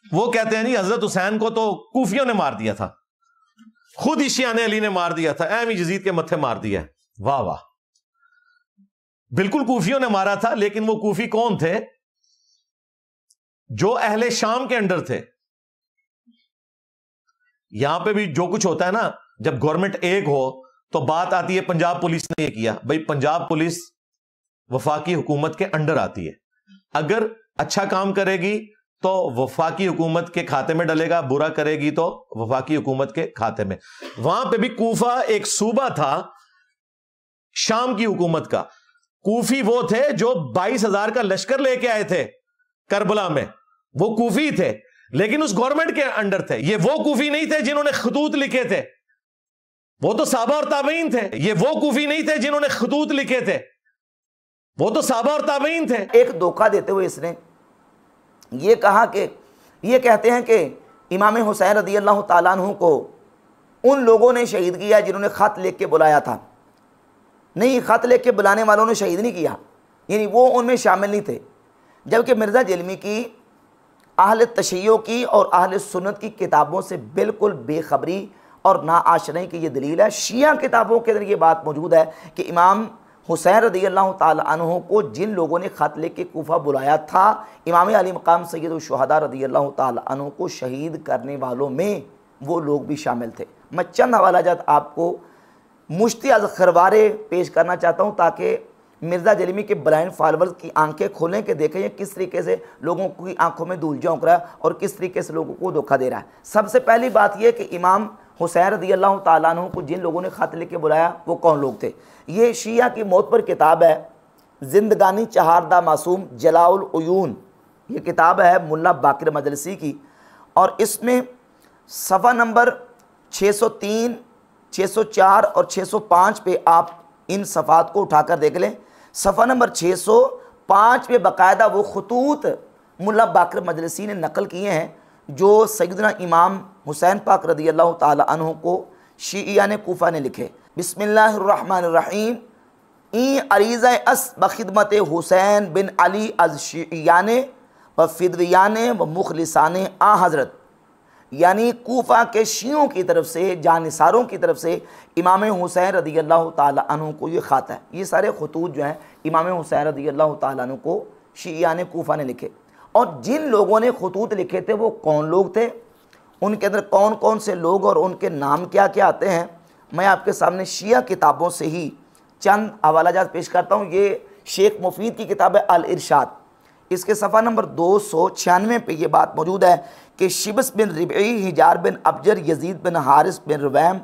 वो कहते हैं नहीं, हजरत हुसैन को तो कूफियों ने मार दिया था, खुद ही शिया ने अली ने मार दिया था, एम यजीद के मत्थे मार दिया। वाह वाह, बिल्कुल कूफियों ने मारा था, लेकिन वो कूफी कौन थे? जो अहले शाम के अंडर थे। यहां पे भी जो कुछ होता है ना, जब गवर्नमेंट एक हो तो बात आती है पंजाब पुलिस ने ये किया। भाई पंजाब पुलिस वफाकी हुकूमत के अंडर आती है, अगर अच्छा काम करेगी तो वफाकी हुकूमत के खाते में डलेगा, बुरा करेगी तो वफाकी हुकूमत के खाते में। वहां पे भी कूफा एक सूबा था शाम की हुकूमत का। कूफी वो थे जो 22,000 का लश्कर लेके आए थे करबला में, वो कूफी थे, लेकिन उस गवर्नमेंट के अंडर थे। ये वो कूफी नहीं थे जिन्होंने खतूत लिखे थे, वो तो साहबा और ताबईन थे। ये वो कूफी नहीं थे जिन्होंने खतूत लिखे थे, वो तो साहबा और ताबईन थे। एक धोखा देते हुए इसने ये कहा कि ये कहते हैं कि इमाम हुसैन रज़ी अल्लाह ताला अन्हु को उन लोगों ने शहीद किया जिन्होंने ख़त लिख के बुलाया था। नहीं, ख़त लिख के बुलाने वालों ने शहीद नहीं किया, यानी वो उनमें शामिल नहीं थे। जबकि मिर्ज़ा जलमी की अहल तशय्यो की और अहल सुन्नत की किताबों से बिल्कुल बेखबरी और नाआशनाई की ये दलील है। शिया किताबों के अंदर ये बात मौजूद है कि इमाम हुसैन रज़ी अल्लाह ताला अन्हु को जिन लोगों ने ख़त लिख के कूफा बुलाया था, इमाम अली मकाम सैयदुल शुहदा रज़ी अल्लाह ताला अन्हु को शहीद करने वालों में वो लोग भी शामिल थे। मैं चंद हवालाजात आपको मुश्ती खरवारे पेश करना चाहता हूँ ताकि मिर्ज़ा जलमी के ब्लाइंड फॉलोअर्स की आंखें खोलें कि देखें ये किस तरीके से लोगों की आंखों में धूल झोंक रहा है और किस तरीके से लोगों को धोखा दे रहा है। सबसे पहली बात यह कि इमाम हुसैन रज़ी अल्लाह ताला अन्हु को जिन लोगों ने ख़त लिख के बुलाया वो कौन लोग थे? ये शिया की मौत पर किताब है जिंदगानी चहारदा मासूम जलाउल उयून, ये किताब है मुल्ला बाकिर मजलिसी की, और इसमें सफ़ा नंबर 603, 604 और 605 पे आप इन सफ़ात को उठाकर देख लें। सफ़ा नंबर 605 पे बाकायदा वो खतूत मुल्ला बाकिर मजलिसी ने नकल किए हैं जो सैयदना इमाम हुसैन पाक रज़ी अल्लाह ताला अन्हु को शिया ने कूफा ने लिखे। बिस्मिल्लाहिर्रहमानिर्रहीम। ई अरीज़ा अस बखिदमत हुसैन बिन अली अज शियाने व फिदवियाने व मुखलिसाने आ हज़रत, यानी कूफा के शियों की तरफ से, जानिसारों की तरफ से इमाम हुसैन रज़ी अल्लाह ताला अन्हु को ये ख़त है। ये सारे खतूत जो हैं इमाम हुसैन रज़ी अल्लाह ताला अन्हु को शिया ने कूफा ने लिखे। और जिन लोगों ने खतूत लिखे थे वो कौन लोग थे, उनके अंदर कौन कौन से लोग और उनके नाम क्या क्या आते हैं, मैं आपके सामने शिया किताबों से ही चंद हवालाजात पेश करता हूँ। ये शेख मुफीद की किताब है अल इरशाद, इसके सफ़ा नंबर 296 पे ये बात मौजूद है कि शिबस बिन रिबई, हिजार बिन अबजर, यजीद बिन हारिस बिन रुवैम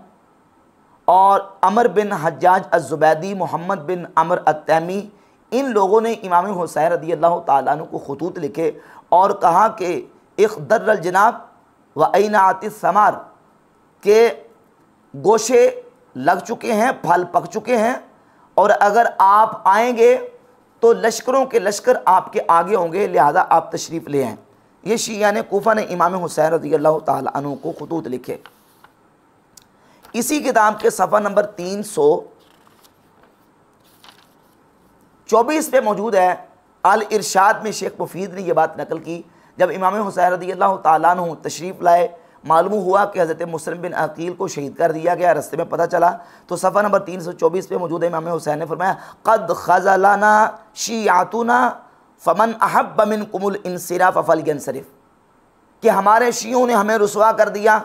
और अमर बिन हज्जाज अज़ुबैदी, मोहम्मद बिन अमर अत्तैमी, इन लोगों ने इमाम हुसैन रज़ी अल्लाह ताला अन्हु को खतूत लिखे और कहा कि इख़्दर्रल जनाब व ऐन आतिस समार, के गोशे लग चुके हैं, फल पक चुके हैं, और अगर आप आएंगे तो लश्करों के लश्कर आपके आगे होंगे, लिहाजा आप तशरीफ़ ले आएँ। ये शिया ने कूफा ने इमाम हुसैन रज़ी अल्लाह ताला अन्हु को खतूत लिखे। इसी किताब के सफ़ा नंबर 324 पे मौजूद है अल इरशाद में शेख मुफीद ने यह बात नकल की। जब इमाम हुसैन रज़ी अल्लाह ताला अन्हु तशरीफ़ लाए, मालूम हुआ कि हज़रत मुस्लिम बिन अकील को शहीद कर दिया गया, रास्ते में पता चला, तो सफ़ा नंबर 324 पे मौजूद है इमाम हुसैन ने फरमाया क़द ख़ज़लना शियातुना फ़मन अहब्ब मिनकुमुल इंसिराफ़ फ़लयंसरिफ़, कि हमारे शियों ने हमें रुसवा कर दिया,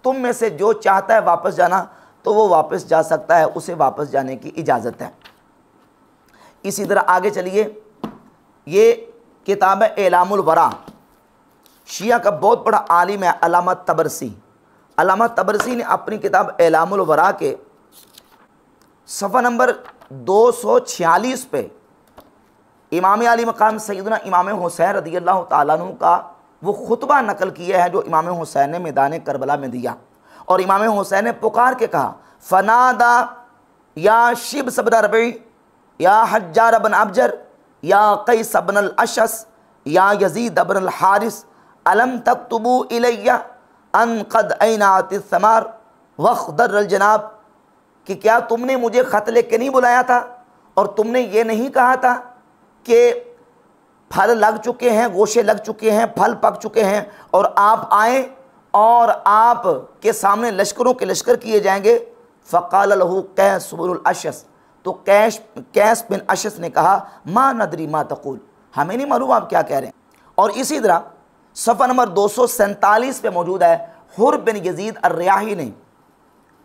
तुम में से जो चाहता है वापस जाना तो वो वापस जा सकता है, उसे वापस जाने की इजाज़त है। इसी तरह आगे चलिए, ये किताब है एलामुल वरा, शिया का बहुत बड़ा आलिम है अल्लामा तबरसी। अल्लामा तबरसी ने अपनी किताब एलामुल वरा के सफ़ा नंबर 246 पे इमाम अली मकाम सैयदना इमाम हुसैन रज़ी अल्लाह ताला अन्हु का वो खुतबा नकल किया है जो इमाम हुसैन ने मैदान करबला में दिया। और इमाम हुसैन ने पुकार के कहा फ़नादा या शिब सबन रबी या हज्जार बन अबजर या कैस बन अल अशस या यजीद बन अल हारिस अलम तक्तुबू इलैया अन क़द ऐनातिस समार वख़्दर्रल जनाब, कि क्या तुमने मुझे ख़त लिख के नहीं बुलाया था और तुमने ये नहीं कहा था कि फल लग चुके हैं, गोशे लग चुके हैं, फल पक चुके हैं, और आप आए और आप के सामने लश्करों के लश्कर किए जाएंगे। फ़क़ाल लहू कैस बिन अशस, तो कैस बिन अशस ने कहा मा नदरी मा तक़ूल, हमें नहीं मालूम आप क्या कह रहे हैं। और इसी तरह सफ़ा नंबर 247 पे मौजूद है, हुर बिन यजीद अर्रियाही ने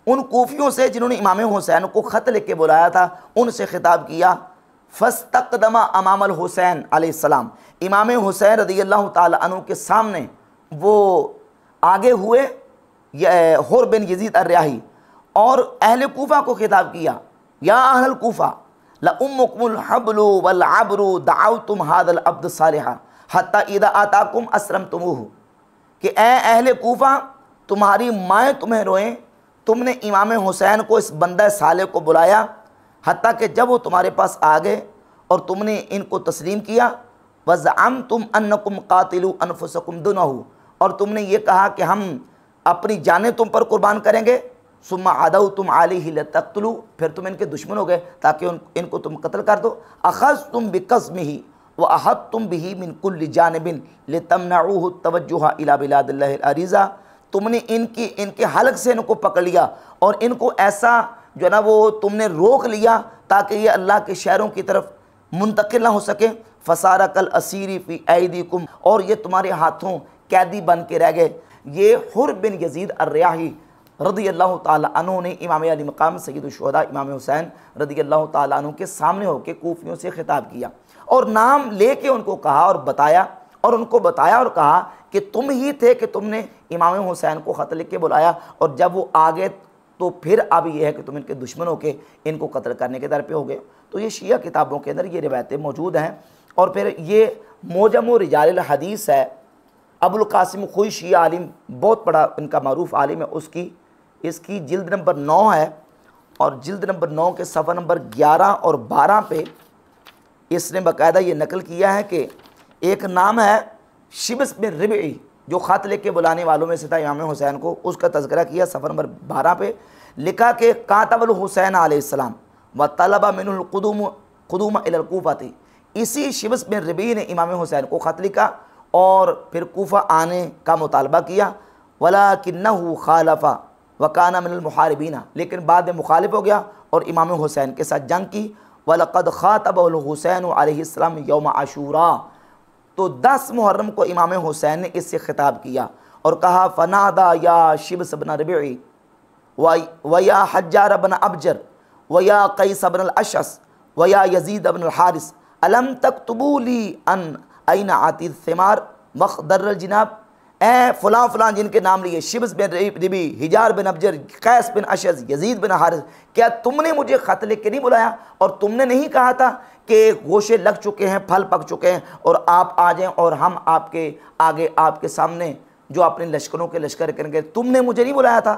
उन कूफियों से जिन्होंने इमाम हुसैन को ख़त लिख के बुलाया था, उनसे खिताब किया। फ़स्तक़दमा अमामल हुसैन अलैहिस्सलाम, इमाम हुसैन रज़ियल्लाहु ताला अन्हु के सामने वो आगे हुए, हुर बिन यजीद अर्रियाही, और अहले कूफा को खिताब किया, या अहल कूफा ला उम्मुकुमुल हब्लु वल अब्रु दअउतुम हादल अब्द सालिहा हत्ता इदा आताकुम असरमतुमुहु, कि ए अहले कूफा, तुम्हारी माएँ तुम्हें रोएं, तुमने इमाम हुसैन को, इस बंदा साले को बुलाया, हत्ता कि जब वो तुम्हारे पास आ गए और तुमने इनको तस्लीम किया। वज़अमतुम अन्नकुम कातिलू अनफुसकुम दुनहु, और तुमने ये कहा कि हम अपनी जानें तुम पर कुर्बान करेंगे। सुम्मा अदौतुम अलैहि लतक़्तुलू, फिर तुम इनके दुश्मन हो गए ताकि इनको तुम कत्ल कर दो। अख़ज़्तुम बिक़स्मिही व अहत्तुम बिही मिन कुल्लि जानिबिन लितमनऊहु तवज्जुहा इला बिलादिल्लाहिल अरीज़ा, तुमने इनके हलक से इनको पकड़ लिया और इनको ऐसा जो है ना वो तुमने रोक लिया ताकि ये अल्लाह के शहरों की तरफ मुंतकिल ना हो सके। फसारा कल असीरी फ़ी ऐदीकुम, और ये तुम्हारे हाथों कैदी बन के रह गए। ये हुर बिन यजीद अर्रियाही रज़ियल्लाहु ताला अन्हु ने इमाम अली मकाम सय्यदुश शुहदा इमाम हुसैन रज़ियल्लाहु ताला अन्हु के सामने होकर कूफियों से खिताब किया और नाम लेके उनको कहा और बताया, और उनको बताया और कहा कि तुम ही थे कि तुमने इमाम हुसैन को ख़त लिख के बुलाया, और जब वो आ गए तो फिर अब ये है कि तुम इनके दुश्मन होके इनको कत्ल करने के दर पे हो गए। तो ये शिया किताबों के अंदर ये रिवायतें मौजूद हैं। और फिर ये मोजम रिजाल हदीस है, अबुल कासिम खुई शिया आलिम, बहुत बड़ा इनका मारूफ आलिम है, इसकी जिल्द नंबर 9 है, और जिल्द नंबर 9 के सफ़ा नंबर 11 और 12 पे इसने बाकायदा ये नकल किया है कि एक नाम है शिब्स बिन रिबई, जो ख़त लिख के बुलाने वालों में से था इमाम हुसैन को, उसका तज़किरा किया सफ़र नंबर 12 पे। लिखा कि कातबल हुसैन अलैहिस्सलाम व तलबा मिनुल क़ुदूम इलल कूफा थी। इसी शिब्स बिन रिबई ने इमाम हुसैन को ख़त लिखा और फिर कूफा आने का मुतालबा किया। वलाकिन्नहु खालफा वकाना मिनल मुहारिबीना, लेकिन बाद में मुखालिफ हो गया और इमाम हुसैन के साथ जंग की। वलक़द ख़ातबहुल हुसैन अलैहिस्सलाम यौम आशूरा, तो 10 मुहर्रम को इमाम हुसैन ने इससे खिताब किया और कहा फ़नादा या शिब्स बिन रबीई व या हज्जार बिन अबजर व या क़ैस बिन अशस व या यजीद बिन हारिस अलम तक्तुबू ली अन ऐन आती थिमार मखदर जिनाब, ए फ़लाँ फ़लाँ जिनके नाम लिए, शिब्स बिन रबी, हिजार बिन अबजर, कैस बिन अशस, यजीद बिन हारिस, क्या तुमने मुझे ख़त लिख के नहीं बुलाया और तुमने नहीं कहा था कि गोशे लग चुके हैं, फल पक चुके हैं और आप आ जाएं और हम आपके आगे आपके सामने जो अपने लश्करों के लश्कर करेंगे, तुमने मुझे नहीं बुलाया था।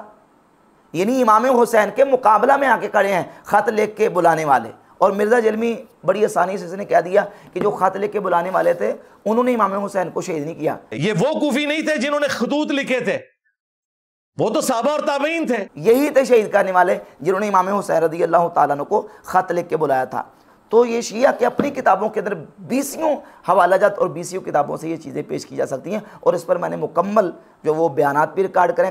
यानी इमाम हुसैन के मुकाबला में आके खड़े हैं ख़त लिख के बुलाने वाले। और मिर्ज़ा जलमी बड़ी आसानी से इसने कह दिया कि जो ख़त लिख के बुलाने वाले थे उन्होंने इमाम हुसैन को शहीद नहीं किया। ये वो कूफी नहीं थे जिन्होंने खतूत लिखे थे, वो तो साहबा और ताबईन थे। यही थे शहीद करने वाले जिन्होंने इमाम हुसैन रज़ियल्लाहु ताला अन्हु को ख़त लिख के बुलाया था। तो ये शिया की अपनी किताबों के अंदर 20 हवालाजात और 20 किताबों से ये चीज़ें पेश की जा सकती हैं, और इस पर मैंने मुकम्मल जो वो बयानात भी रिकॉर्ड करें।